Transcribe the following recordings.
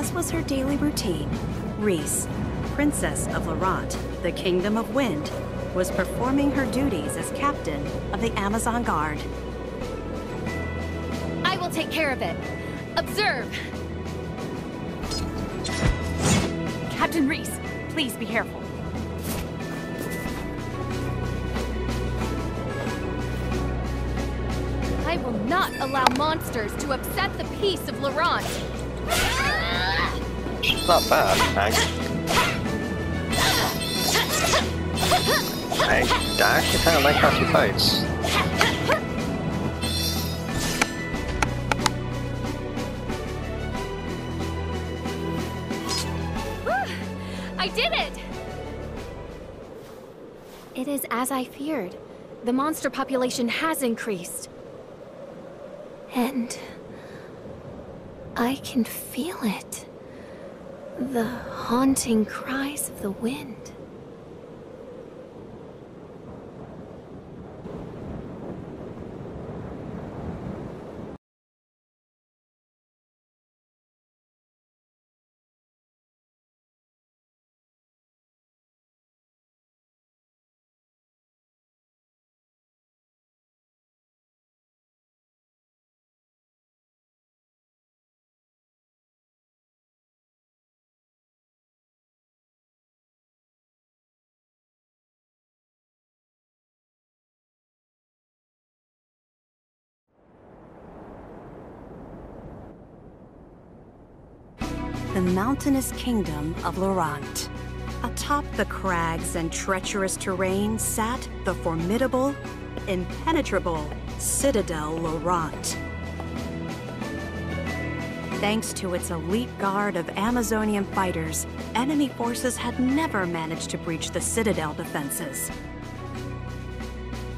As was her daily routine, Reese, Princess of Laurent, the Kingdom of Wind, was performing her duties as captain of the Amazon Guard. I will take care of it. Observe! Captain Reese, please be careful. I will not allow monsters to upset the peace of Laurent. She's not bad, I actually kind of like how she fights. I did it! It is as I feared. The monster population has increased. And I can feel it. The haunting cries of the wind. The mountainous kingdom of Laurent. Atop the crags and treacherous terrain sat the formidable, impenetrable Citadel Laurent. Thanks to its elite guard of Amazonian fighters, enemy forces had never managed to breach the Citadel defenses.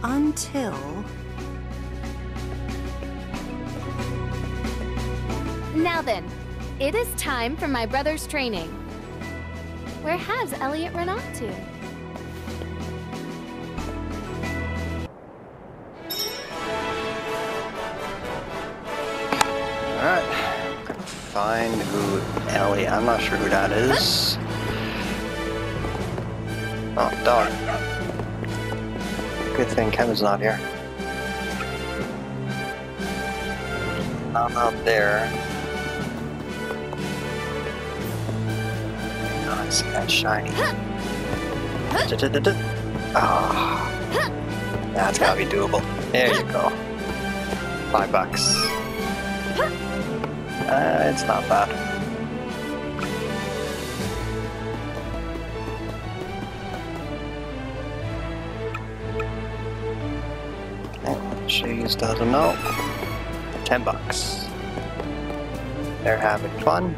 Until... Now then, it is time for my brother's training. Where has Elliot run off to? Alright, gonna find who Elliot. I'm not sure who that is. Oh, dog. Good thing Kevin's not here. Not out there. Nice and shiny. Ah, that's gotta be doable. There you go. $5. It's not bad. Okay, she doesn't know. $10. They're having fun.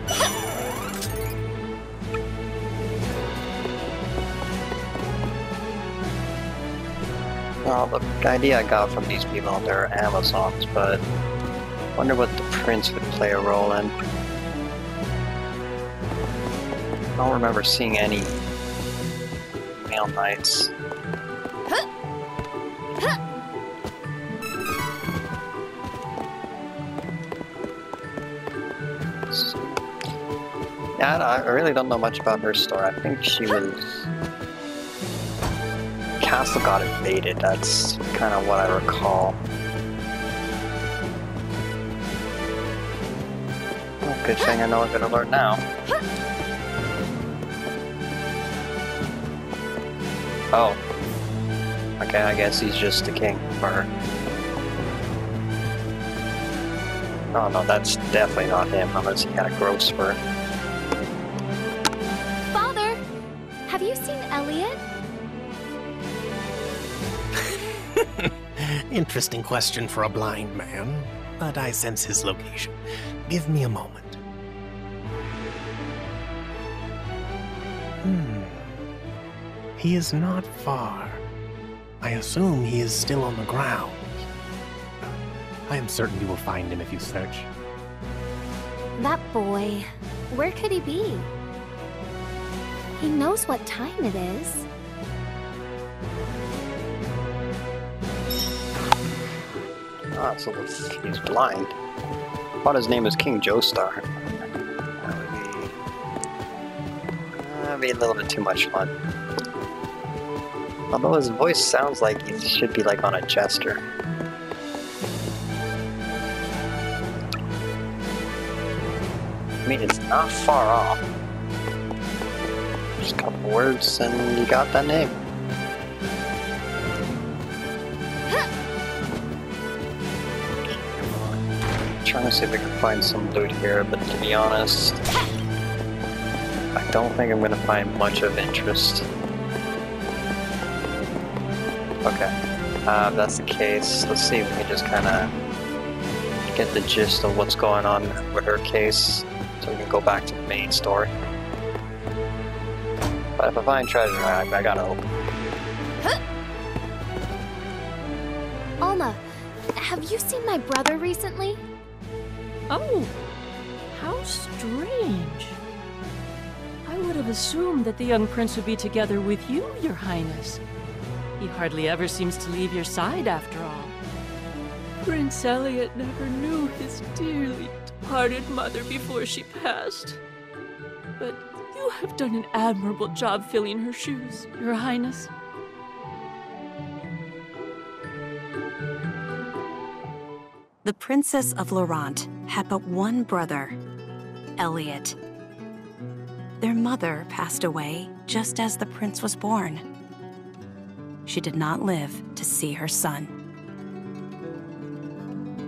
Well, the idea I got from these people, they're Amazons, but I wonder what the prince would play a role in. I don't remember seeing any male knights. Yeah, I really don't know much about her story. I think she was... Castle got invaded, that's kind of what I recall. Well, good thing I know I'm gonna learn now. Oh. Okay, I guess he's just the king for her. Oh no, that's definitely not him, unless he had a growth spurt. Father, have you seen Elliot? Interesting question for a blind man, but I sense his location. Give me a moment. He is not far. I assume he is still on the ground. I am certain you will find him if you search. That boy, where could he be? He knows what time it is. Ah, so he's blind. I thought his name was King Joestar. That would be gonna be a little bit too much fun. Although his voice sounds like he should be like on a jester. I mean, it's not far off. Just a couple words and you got that name. Trying to see if I can find some loot here, but to be honest, I don't think I'm gonna find much of interest. Okay, if that's the case, let's see if we can just kind of get the gist of what's going on with her case, so we can go back to the main story. But if I find treasure, I gotta open. Alma, have you seen my brother recently? Oh, how strange. I would have assumed that the young prince would be together with you, Your Highness. He hardly ever seems to leave your side, after all. Prince Elliot never knew his dearly departed mother before she passed. But you have done an admirable job filling her shoes, Your Highness. The Princess of Laurent had but one brother, Elliot. Their mother passed away just as the prince was born. She did not live to see her son.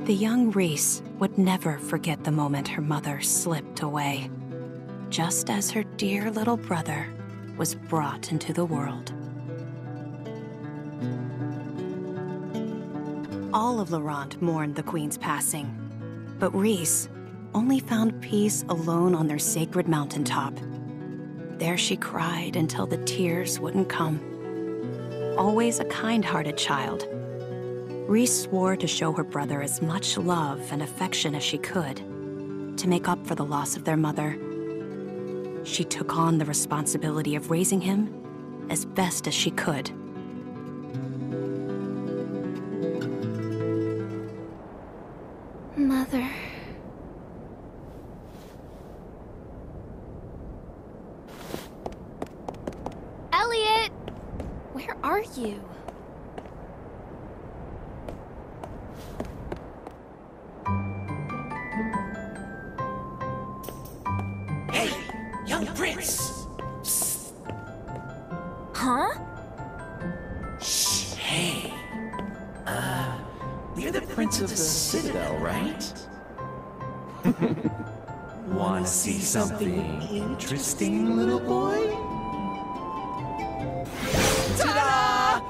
The young Reese would never forget the moment her mother slipped away, just as her dear little brother was brought into the world. All of Laurent mourned the queen's passing, but Reese only found peace alone on their sacred mountaintop. There she cried until the tears wouldn't come. Always a kind-hearted child, Reese swore to show her brother as much love and affection as she could to make up for the loss of their mother. She took on the responsibility of raising him as best as she could. Mother. Elliot! Where are you? Hey, young prince! Psst. Huh? Shh, hey. You're the prince of the Citadel, right? Wanna see something interesting, little boy? Ta-da!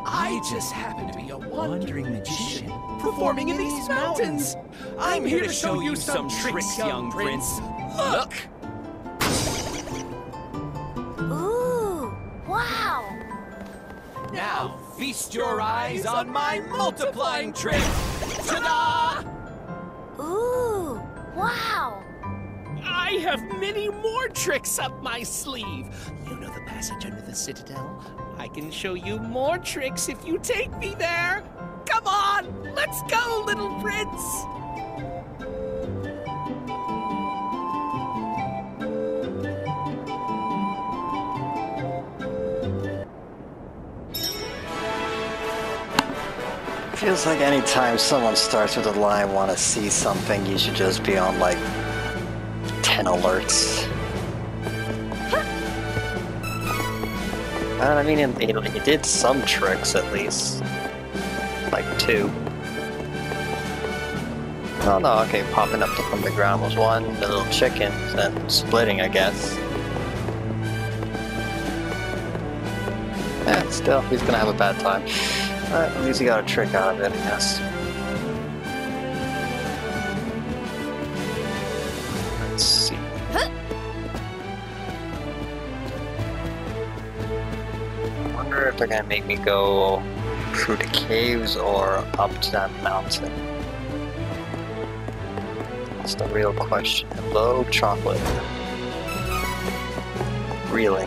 I just happen to be a wandering magician performing in these mountains. I'm here to show you some tricks, young prince. Look! Ooh, wow! Now feast your eyes on my multiplying trick! Ta-da! Ooh, wow! I have many more tricks up my sleeve. You know the passage under the Citadel? I can show you more tricks if you take me there. Come on, let's go, little prince. Feels like anytime someone starts with a line, "Want to see something," you should just be on like 10 alerts. I mean, he did some tricks at least, like 2. Oh no, okay, popping up from the ground was 1. The little chickens and splitting, I guess. Yeah, still, he's gonna have a bad time. At least he got a trick out of it, I guess. Let's see. I wonder if they're gonna make me go through the caves or up to that mountain. That's the real question. Hello, chocolate. Really?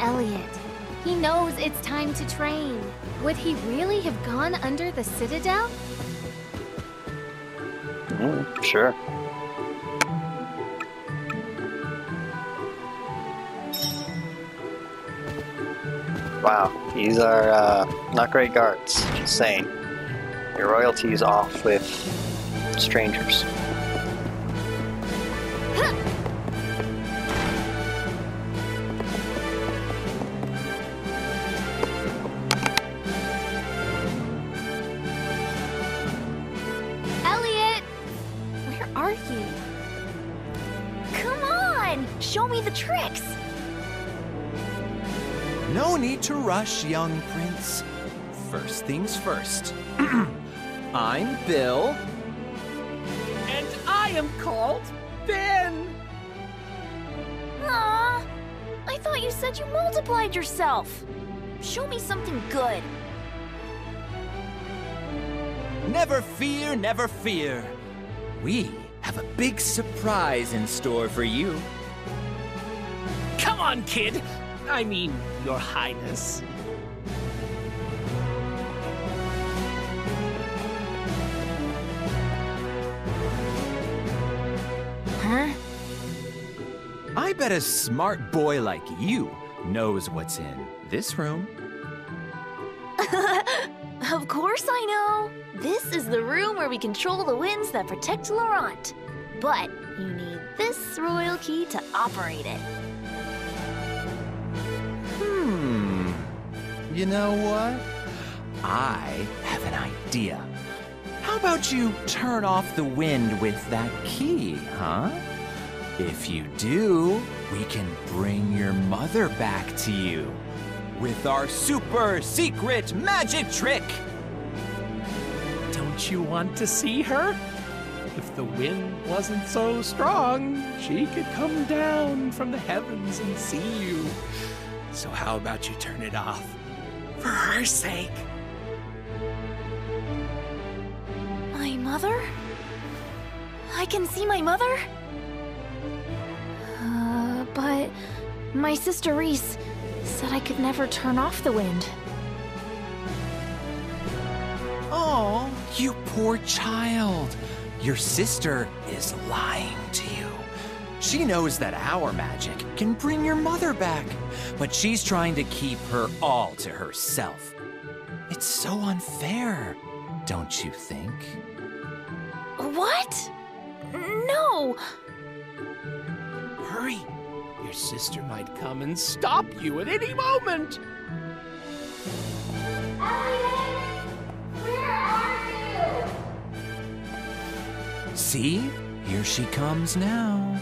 Elliot. He knows it's time to train. Would he really have gone under the Citadel? Sure. Wow, these are not great guards, just saying. Your royalty's off with strangers. Elliot! Where are you? Come on! Show me the tricks! No need to rush, young prince. First things first. I'm Bill. And I am called Ben. Aw, I thought you said you multiplied yourself. Show me something good. Never fear, never fear. We have a big surprise in store for you. Come on, kid. I mean, Your Highness. Huh? I bet a smart boy like you knows what's in this room. Of course I know. This is the room where we control the winds that protect Laurent. But you need this royal key to operate it. You know what? I have an idea. How about you turn off the wind with that key, huh? If you do, we can bring your mother back to you with our super secret magic trick. Don't you want to see her? If the wind wasn't so strong, she could come down from the heavens and see you. So how about you turn it off? For her sake. My mother? I can see my mother? But my sister Reese said I could never turn off the wind. Oh, you poor child. Your sister is lying to you. She knows that our magic can bring your mother back, but she's trying to keep her all to herself. It's so unfair, don't you think? What? No! Hurry! Your sister might come and stop you at any moment! Elliot! Where are you? See? Here she comes now.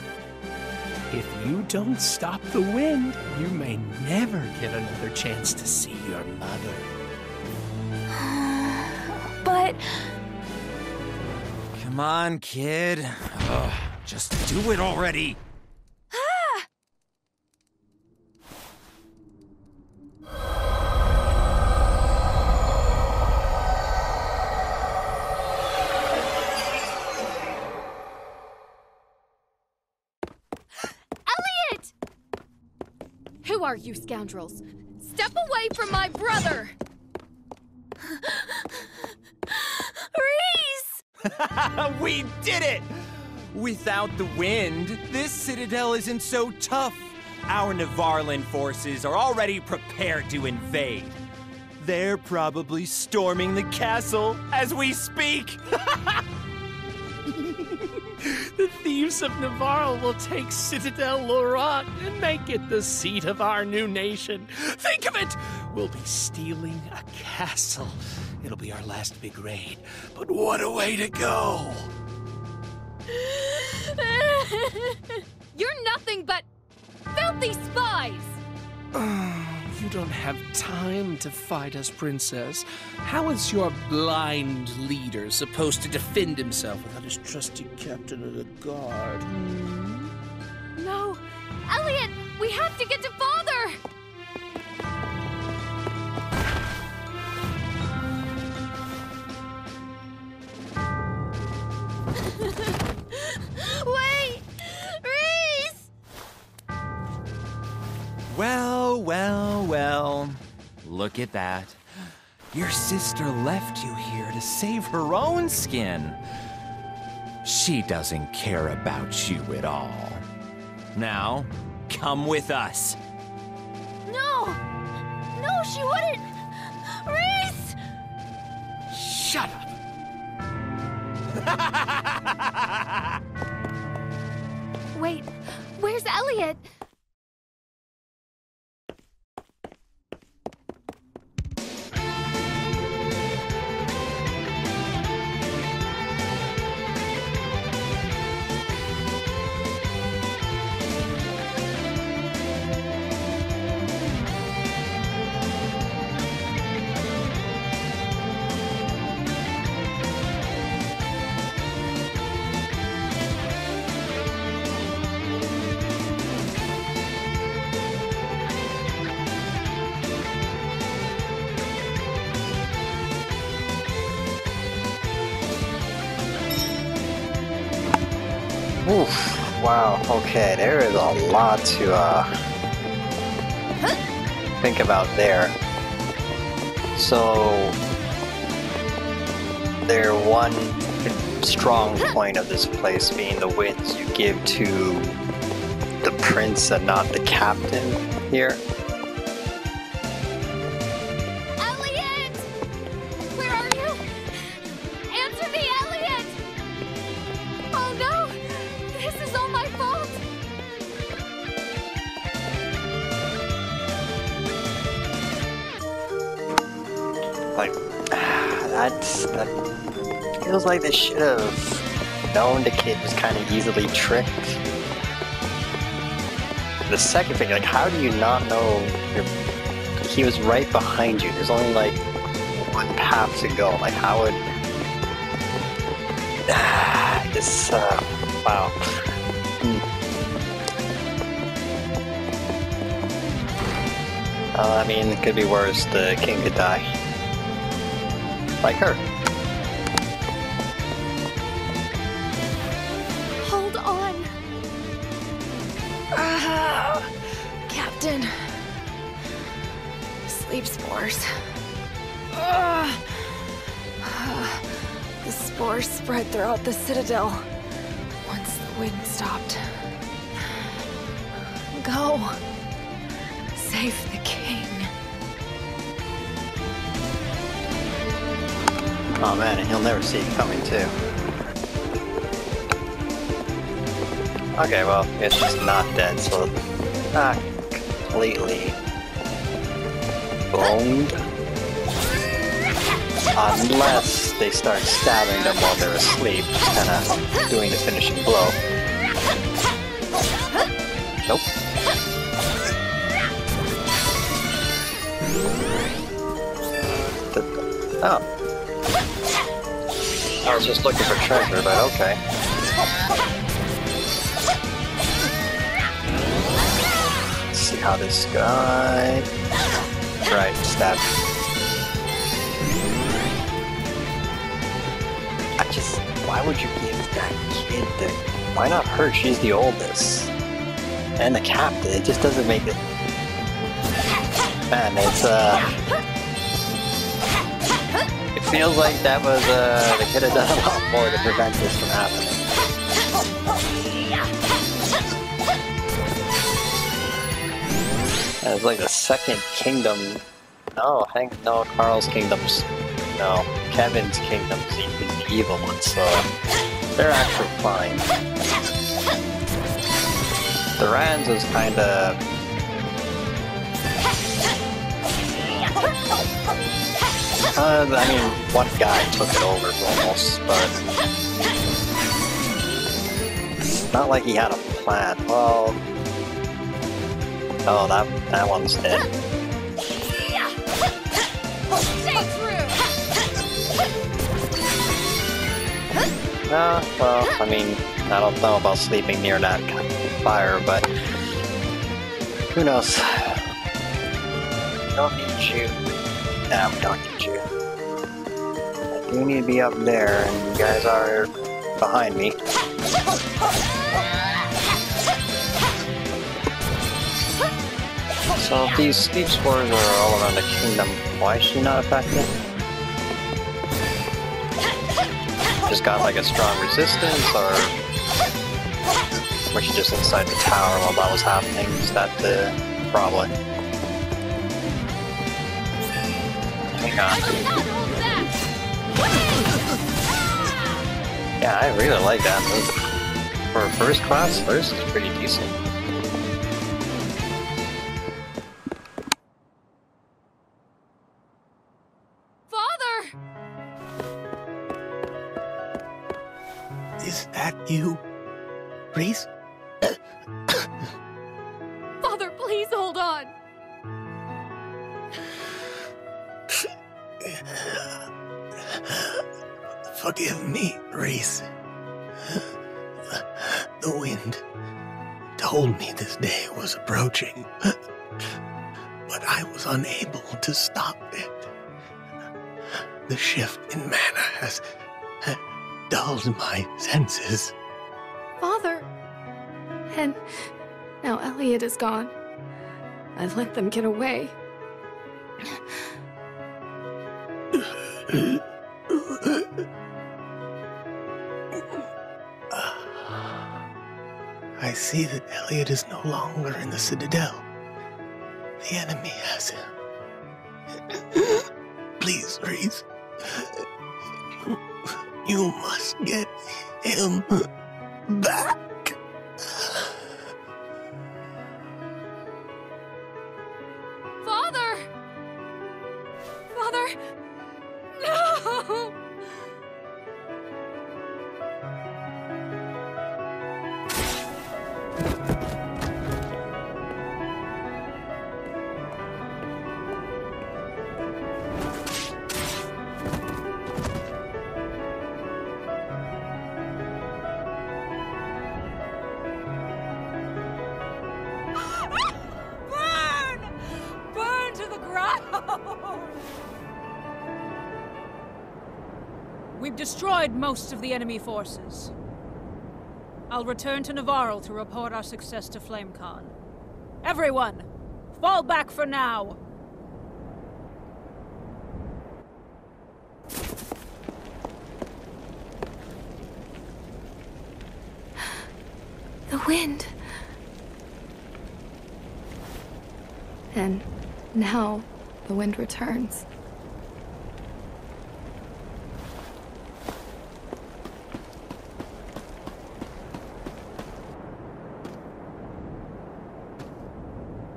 If you don't stop the wind, you may never get another chance to see your mother. But... Come on, kid. Ugh, just do it already. Who are you scoundrels? Step away from my brother! Reese! We did it! Without the wind, this citadel isn't so tough. Our Navarlan forces are already prepared to invade. They're probably storming the castle as we speak. The thieves of Navarre will take Citadel Laurent and make it the seat of our new nation. Think of it! We'll be stealing a castle. It'll be our last big raid. But what a way to go! You're nothing but filthy spies! You don't have time to fight us, Princess. How is your blind leader supposed to defend himself without his trusty captain of the guard? No! Elliot! We have to get to Father! Wait! Reese! Well, well, well. Look at that. Your sister left you here to save her own skin. She doesn't care about you at all. Now, come with us. No! No, she wouldn't! Reese! Shut up. Wait, where's Elliot? Oof. Wow. Okay, there is a lot to think about there. So, their one strong point of this place being the winds you give to the prince and not the captain here. Elliot! Where are you? Answer me, Elliot! Oh no! This is all my fault! Like, that feels like they should have known the kid was kind of easily tricked. The second thing, like, how do you not know he was right behind you? There's only like one path to go. Like, how would this? Wow. I mean, it could be worse. The king could die. Like her. Hold on. Captain. Sleep spores. The spores spread throughout the citadel once the wind stopped. Go. Save the king. Oh man, and he'll never see it coming too. Okay, well, it's just not dead, so not completely boned. Unless they start stabbing them while they're asleep, kinda doing the finishing blow. Nope. Oh. I was just looking for treasure, but okay. Let's see how this guy... Right, stab. Why would you give that kid the... Why not her? She's the oldest. And the captain, it just doesn't make it... Man, it's it feels like that was, they could have done a lot more to prevent this from happening. And it's like the second kingdom... No, no, Carl's kingdom's... No, Kevin's kingdom's the evil one, so they're actually fine. The Rands was kinda... I mean, one guy took it over almost, but... It's not like he had a plan. Well... Oh, that one's dead. Well, I mean, I don't know about sleeping near that kind of fire, but who knows? We don't need you. Nah, we don't need you. I do need to be up there, and you guys are behind me. So if these sleep spores are all around the kingdom, why is she not affected? just got like a strong resistance, or was she just inside the tower while that was happening? Is that the problem? Hang on. Yeah, I really like that move. For first class, this is pretty decent. Father! Is that you, Reese? Father, please hold on. Forgive me, Reese. The wind told me this day was approaching, but I was unable to stop it. The shift in mana has dulled my senses. Father! And now Elliot is gone. I let them get away. I see that Elliot is no longer in the Citadel. The enemy has him. Please, Reese. You must get him back. Father! Father! No! Burn to the ground! We've destroyed most of the enemy forces. I'll return to Navarro to report our success to Flame Khan. Everyone, fall back for now! The wind. And now the wind returns.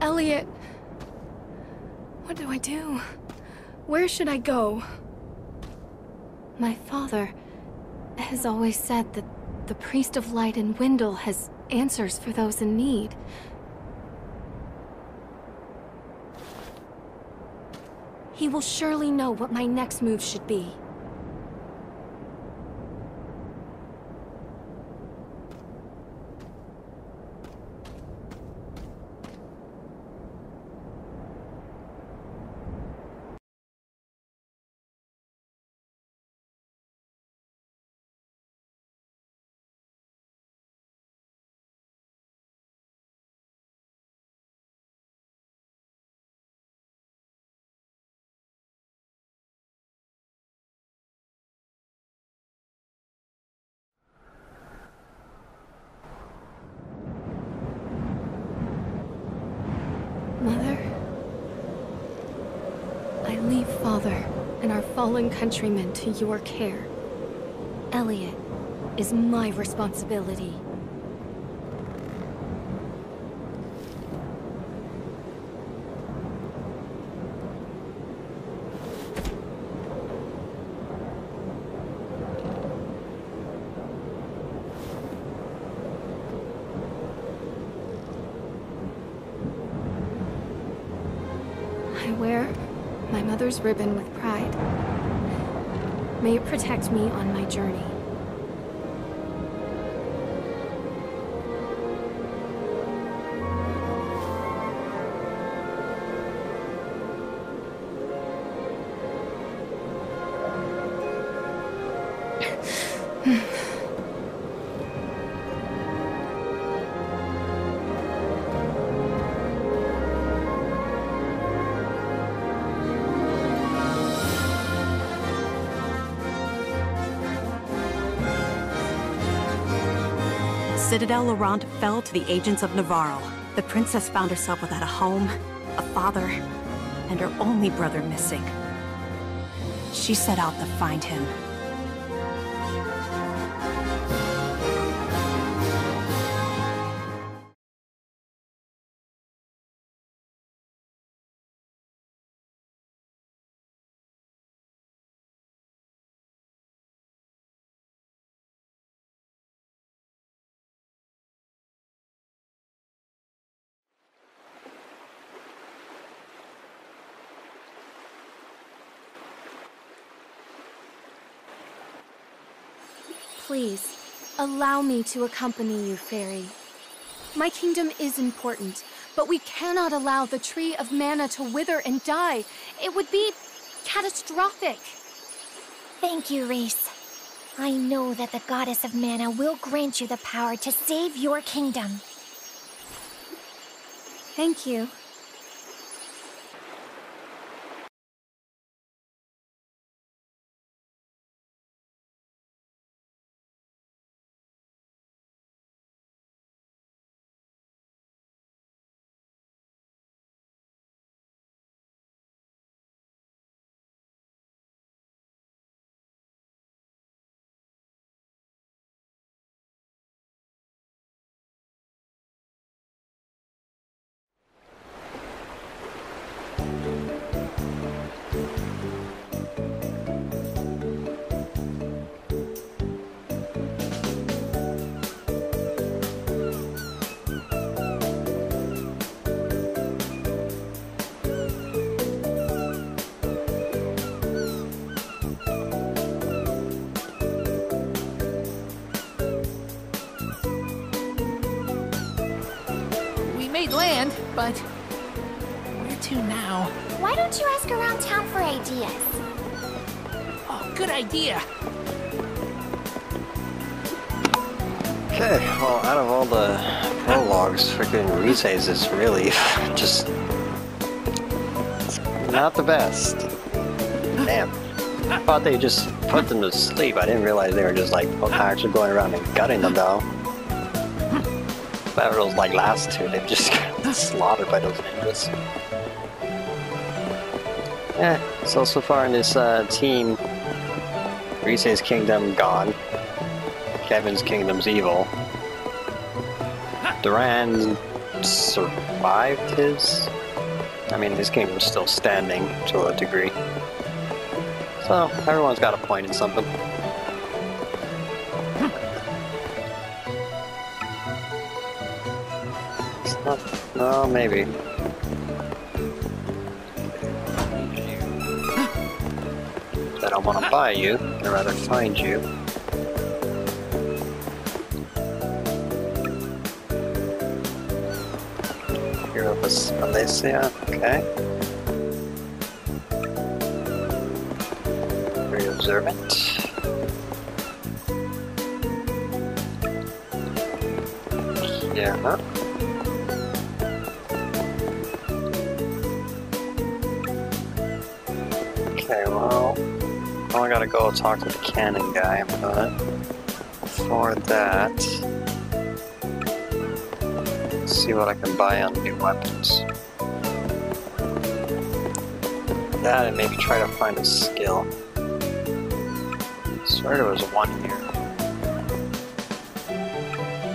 Elliot! What do I do? Where should I go? My father has always said that the Priest of Light in Windle has answers for those in need. He will surely know what my next move should be. Mother, I leave Father and our fallen countrymen to your care. Elliot is my responsibility. I wear my mother's ribbon with pride. May it protect me on my journey. Citadel Laurent fell to the agents of Navarro. The princess found herself without a home, a father, and her only brother missing. She set out to find him. Please, allow me to accompany you, Fairy. My kingdom is important, but we cannot allow the Tree of Mana to wither and die. It would be catastrophic. Thank you, Reese. I know that the Goddess of Mana will grant you the power to save your kingdom. Thank you. Land, but where to now? Why don't you ask around town for ideas? Oh, good idea. Okay, well, out of all the prologues, freaking Rise's is really just not the best. Damn. I thought they just put them to sleep. I didn't realize they were just like actually going around and gutting them though. Whatever those like last two, they've just got slaughtered by those ninjas. Yeah, so far in this team, Rise's kingdom gone, Kevin's kingdom's evil, Duran survived his, I mean his kingdom's still standing to a degree. So everyone's got a point in something. No, maybe. I don't want to buy you, I'd rather find you. Hero of Alesia, okay. Very observant. Yeah, huh? Okay, well, I gotta go talk to the cannon guy, but for that, let's see what I can buy on new weapons. That and maybe try to find a skill. I swear there was one here.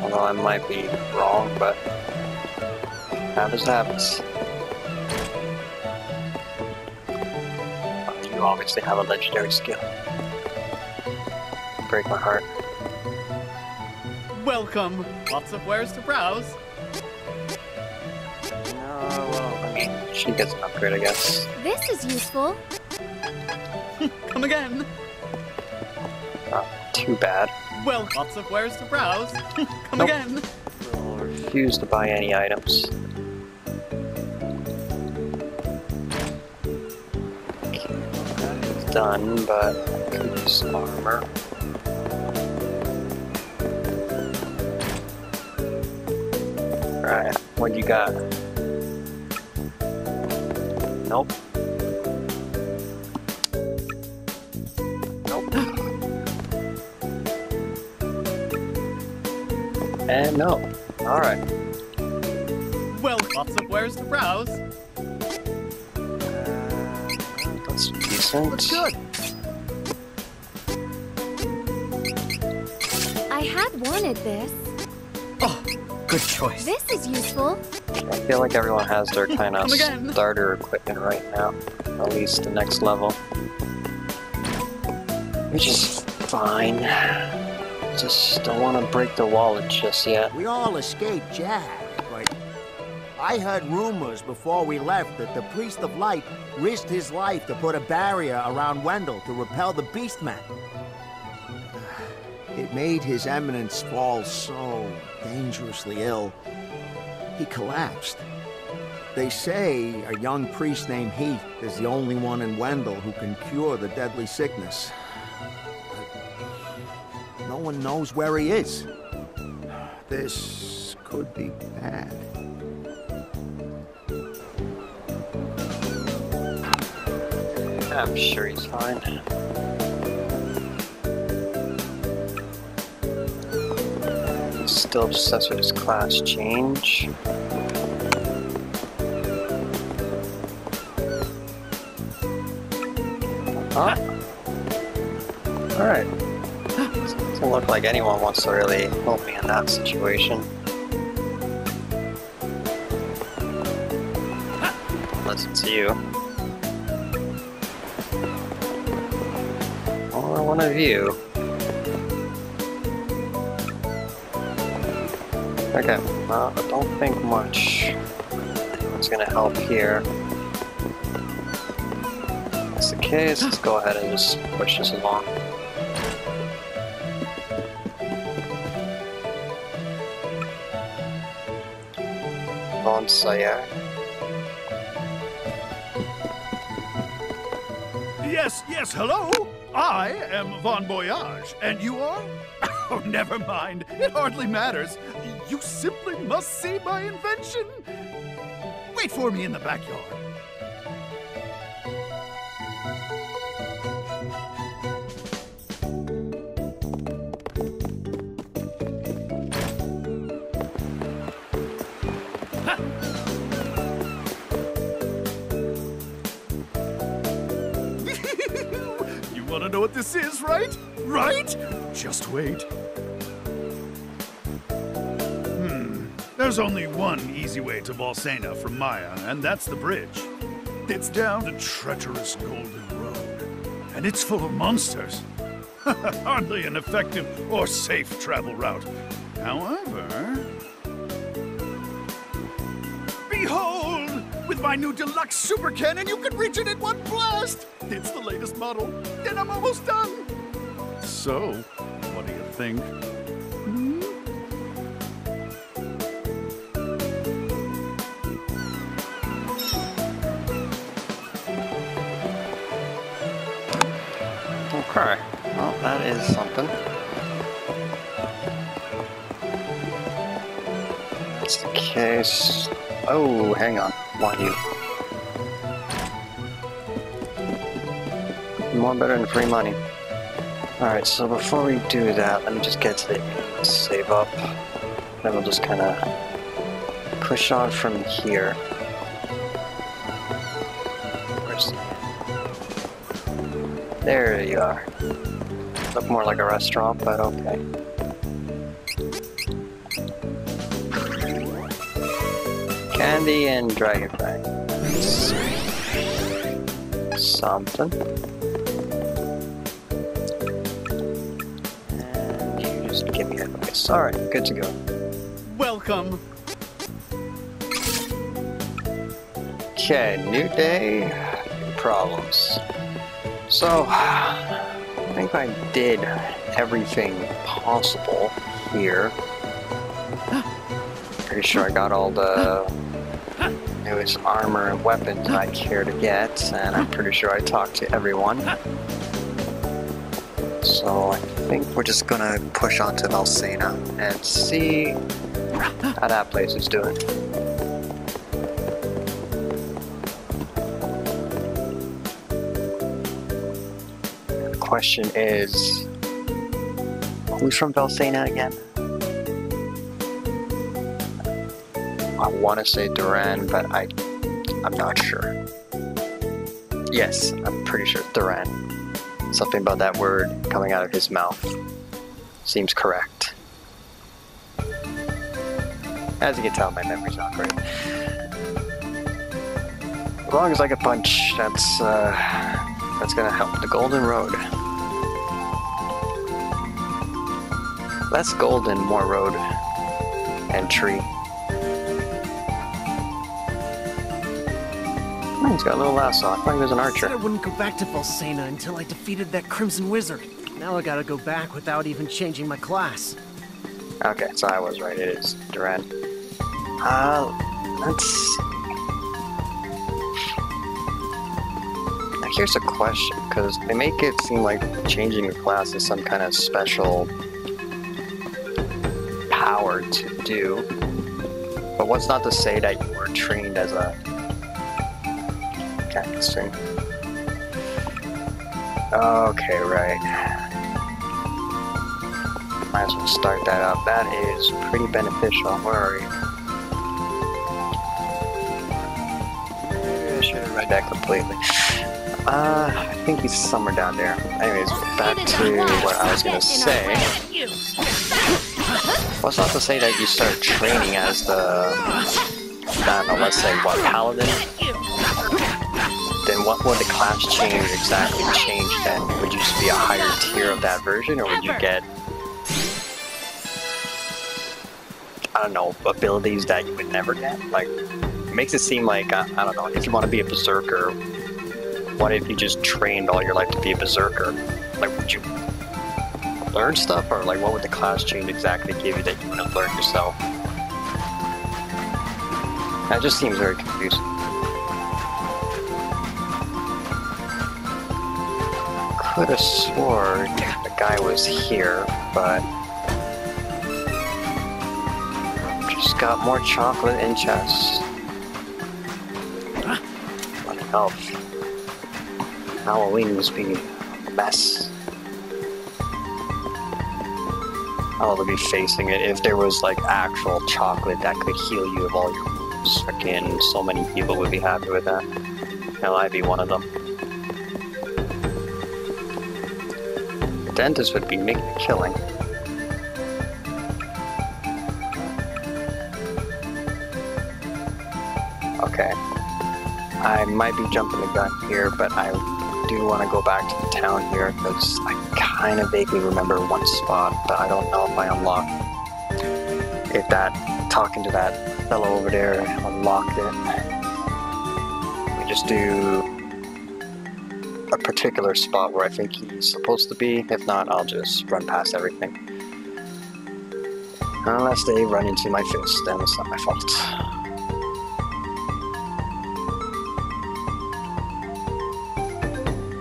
Although I might be wrong, but happens. You obviously have a legendary skill. Break my heart. Welcome. Lots of wares to browse. No, well, I mean, she gets an upgrade, I guess. This is useful. Come again. Not too bad. Well, lots of wares to browse. Come Nope. again. I'll refuse to buy any items. Done, but I could use some armor. Alright, what you got? Nope. Nope. And no. Alright. Well, lots of wares to browse. That's decent. Looks good. I had wanted this. Oh, good choice. This is useful. I feel like everyone has their kind of Come again. starter equipment right now. At least the next level. Which is fine. Just don't want to break the wallet just yet. We all escaped Jack, but I heard rumors before we left that the Priest of Light risked his life to put a barrier around Wendell to repel the Beastmen. It made His Eminence fall so dangerously ill, he collapsed. They say a young priest named Heath is the only one in Wendell who can cure the deadly sickness. But no one knows where he is. This could be bad. I'm sure he's fine. He's still obsessed with his class change. Huh? Alright. Doesn't look like anyone wants to really help me in that situation. Unless it's you. Or one of you. Okay, I don't think much is gonna help here. If that's the case, let's go ahead and just push this along. Bon Sayer. Yes, hello? I am Von Voyage, and you are? Oh, never mind. It hardly matters. You simply must see my invention. Wait for me in the backyard. You want to know what this is, right? Right? Just wait. There's only one easy way to Valsena from Maya, and that's the bridge. It's down the treacherous Golden Road, and it's full of monsters. Hardly an effective or safe travel route. However... Behold! With my new deluxe super cannon, you can reach it in one blast! It's the latest model, and I'm almost done! So, what do you think? Okay, well, that is something. That's the case. Oh, hang on. Want you. More better than free money. Alright, so before we do that, let me just get to the save up. Then we'll just kind of push on from here. Where's the... There you are. Look more like a restaurant, but okay. Candy and dragon fang. Something. And you just give me advice. Alright, good to go. Welcome. Okay, new day, new problems. So, I think I did everything possible here. Pretty sure I got all the newest armor and weapons I care to get, and I'm pretty sure I talked to everyone. So I think we're just gonna push on to Valsena and see how that place is doing. The question is, who's from Valsena again? I want to say Duran, but I'm not sure. Yes, I'm pretty sure Duran. Something about that word coming out of his mouth seems correct. As you can tell, my memory's not great. As long as I can punch, that's gonna help. The Golden Road. Less golden, more road and tree. Oh, he's got a little lasso. I thought he was an archer. I wouldn't go back to Volsena until I defeated that Crimson Wizard. Now I gotta go back without even changing my class. Okay, so I was right. It is Duran. Let's see. Now here's a question, because they make it seem like changing the class is some kind of special power to do. But what's not to say that you were trained as a cactusing? Okay, right. Might as well start that up. That is pretty beneficial. Where are you? I should have read that completely. I think he's somewhere down there. Anyways, back to what I was gonna say. Well, it's not to say that you start training as the, I don't know, let's say, what, paladin? Then what would the class change exactly change then? Would you just be a higher tier of that version, or would you get, I don't know, abilities that you would never get? Like, it makes it seem like, I don't know, if you want to be a berserker, what if you just trained all your life to be a berserker? Like, would you learn stuff, or like what would the class change exactly give you that you wouldn't learn yourself? That just seems very confusing. Could have sworn the guy was here, but just got more chocolate in chest. What health? Halloween must be a mess. I'll be facing it if there was like actual chocolate that could heal you of all your wounds. Freaking so many people would be happy with that. Hell, I'd be one of them. The dentist would be making a killing. Okay. I might be jumping the gun here, but I do want to go back to the town here because I kind of vaguely remember one spot, but I don't know if I unlocked if that talking to that fellow over there unlocked it. We just do a particular spot where I think he's supposed to be. If not, I'll just run past everything. Unless they run into my fist, then it's not my fault.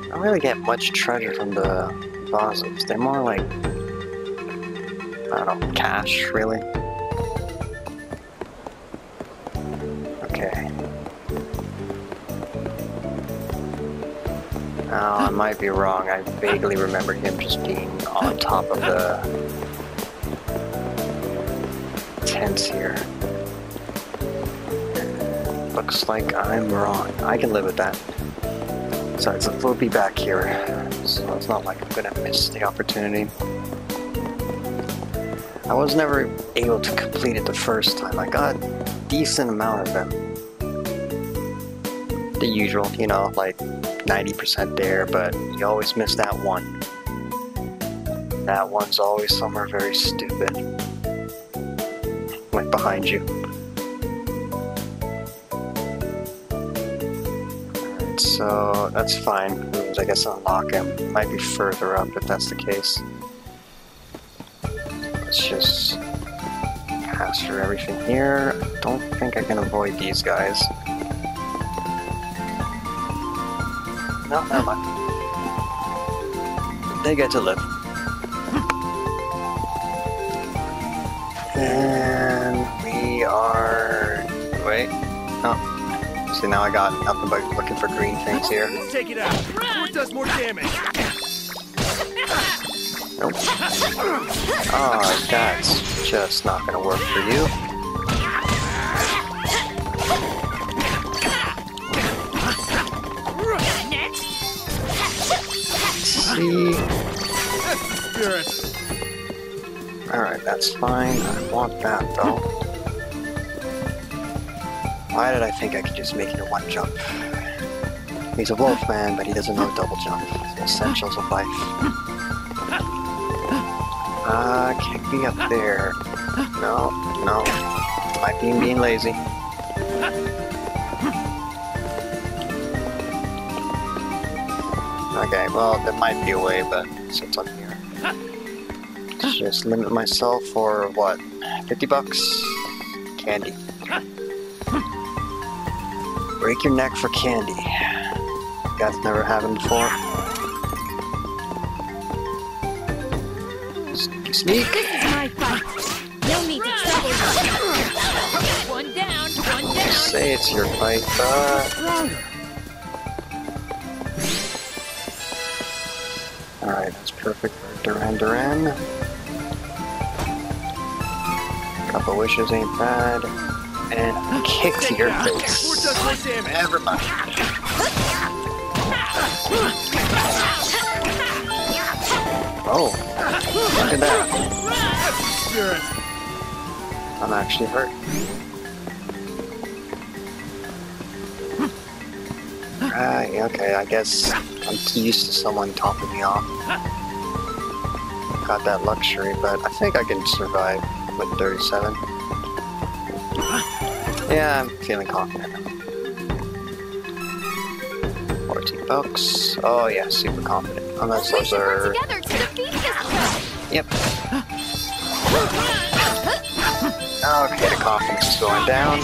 I don't really get much treasure from the vases. They're more like, I don't know, cash, really. Okay. Oh, I might be wrong. I vaguely remember him just being on top of the tents here. Looks like I'm wrong. I can live with that. Besides, we'll be back here, so it's not like I'm gonna miss the opportunity. I was never able to complete it the first time. I got a decent amount of them. The usual, you know, like 90% there, but you always miss that one. That one's always somewhere very stupid. Like behind you. So that's fine. I guess I'll unlock him. Might be further up if that's the case. Let's just pass through everything here. I don't think I can avoid these guys. No, never mind. They get to live. And we are... Wait. Oh. See, now I got nothing but looking for green things here. Take it out. Who does more damage? Nope. Oh, that's just not gonna work for you. see. That's the spirit. Alright, that's fine. I want that though. Why did I think I could just make it a one jump? He's a wolf man, but he doesn't know double jump. It's the essentials of life. Can't be up there. No, no. Might be being lazy. Okay, well, there might be a way, but since I'm here. Just limit myself for what? 50 bucks? Candy. Break your neck for candy. That's never happened before. Sneaky sneak. This is my fight. No need to trouble you. One down, one down. Say it's your fight, but... Alright, that's perfect for Duran. Couple wishes ain't bad. And kick to your face. Never mind. Oh, look at that. I'm actually hurt. Okay, I guess I'm used to someone topping me off. Got that luxury, but I think I can survive with 37. Yeah, I'm feeling confident. 14 bucks. Oh yeah, super confident. Unless those are... Together to defeat this. Yep. Okay, the confidence is going down.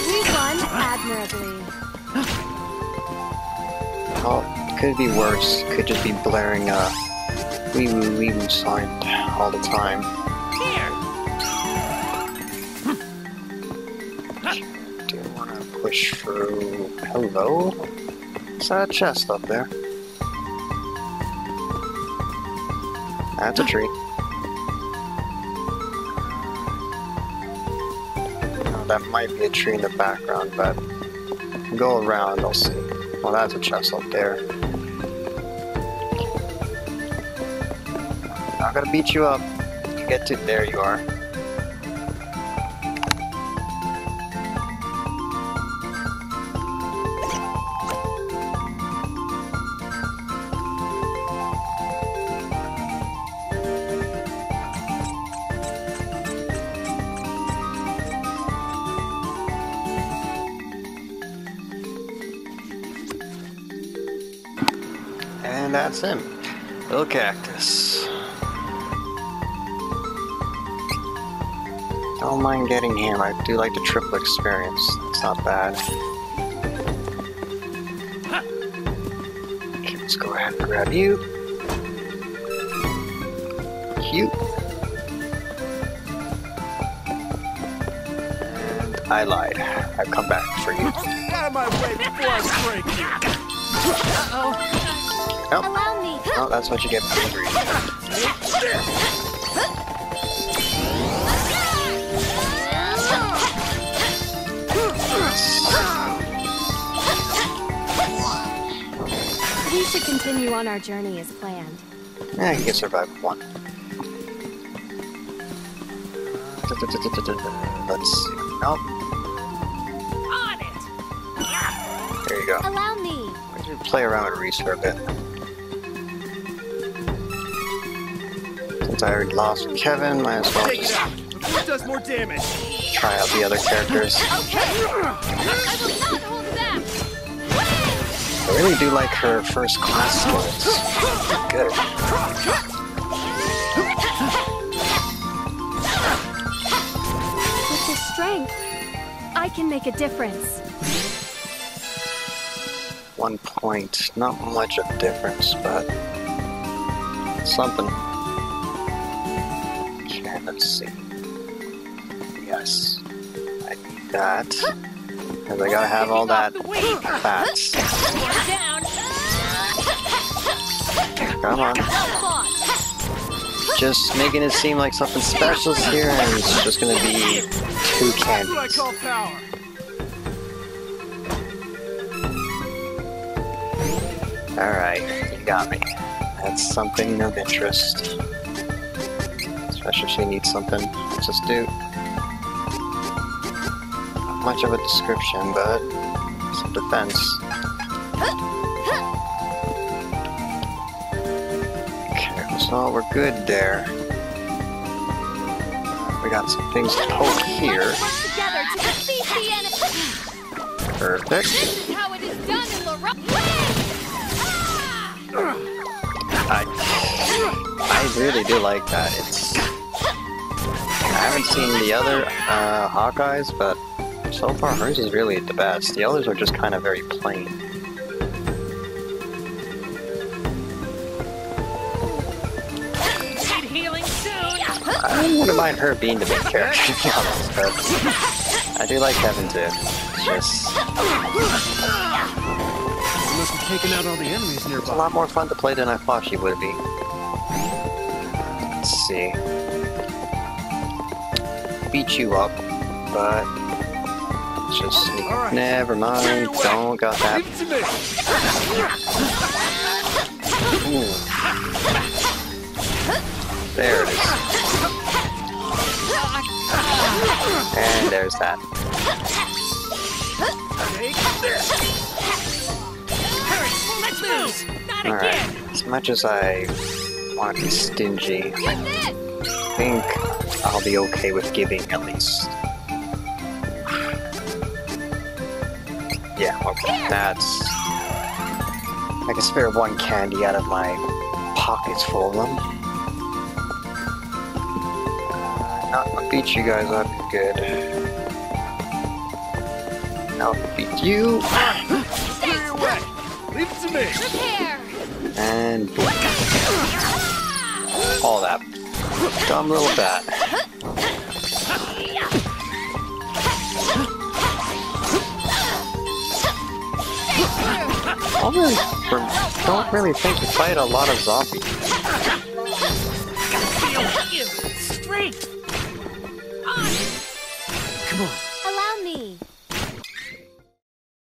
We won admirably. Oh, could be worse. Could just be blaring a wee woo sign all the time. Do you want to push through? Hello? Is that a chest up there? That's a tree. Oh, that might be a tree in the background, but go around, I'll see. Well, that's a chest up there. Not gonna beat you up. You get to there, you are. And that's him. Little cactus. Don't mind getting him. I do like the triple experience. It's not bad. Okay, let's go ahead and grab you. Cute. And I lied. I've come back for you. Get out of my way before I break you. Uh-oh. Nope. Allow me. No, that's what you get for angry. We should continue on our journey as planned. Yeah, you can survive with one. Let's see. Nope. On it. There you go. Allow me. Why don't you play around with Reese for a bit? Since I already lost with Kevin, might as well Take it just out. Who does more damage? try out the other characters. I will not hold back. I really do like her first class skills. Good. With this strength, I can make a difference. 1 point. Not much of a difference, but something. Okay, let's see. Yes. I need that. Because I gotta have all that fats. Come on. Just making it seem like something special's here, and it's just gonna be 2 That's what I candies. call power. Alright, you got me. That's something of interest. Especially if she needs something. Let's just do... Not much of a description, but... some defense. Okay, so we're good there. We got some things to poke here. Perfect. This is how it is done in I really do like that. I haven't seen the other Hawkeyes, but so far hers is really the best. The others are just kind of very plain. Need healing soon. I wouldn't mind her being the main character, to be honest, but I do like Kevin too. It's just... You must have taken out all the enemies nearby. It's a lot more fun to play than I thought she would be. Let's see. Beat you up, but... Let's just sneak. Right. Never mind, don't got that. Ooh. There it is. And there's that. Alright, as much as I want to be stingy, I think I'll be okay with giving at least. Yeah, okay, that's... I can spare one candy out of my pockets full of them. I'll beat you guys up good. I'll beat you. Stay away. Leave it to me. Prepare. And boom. All that. Dumb little bat. Don't really think you fight a lot of zombies. Straight. Come on.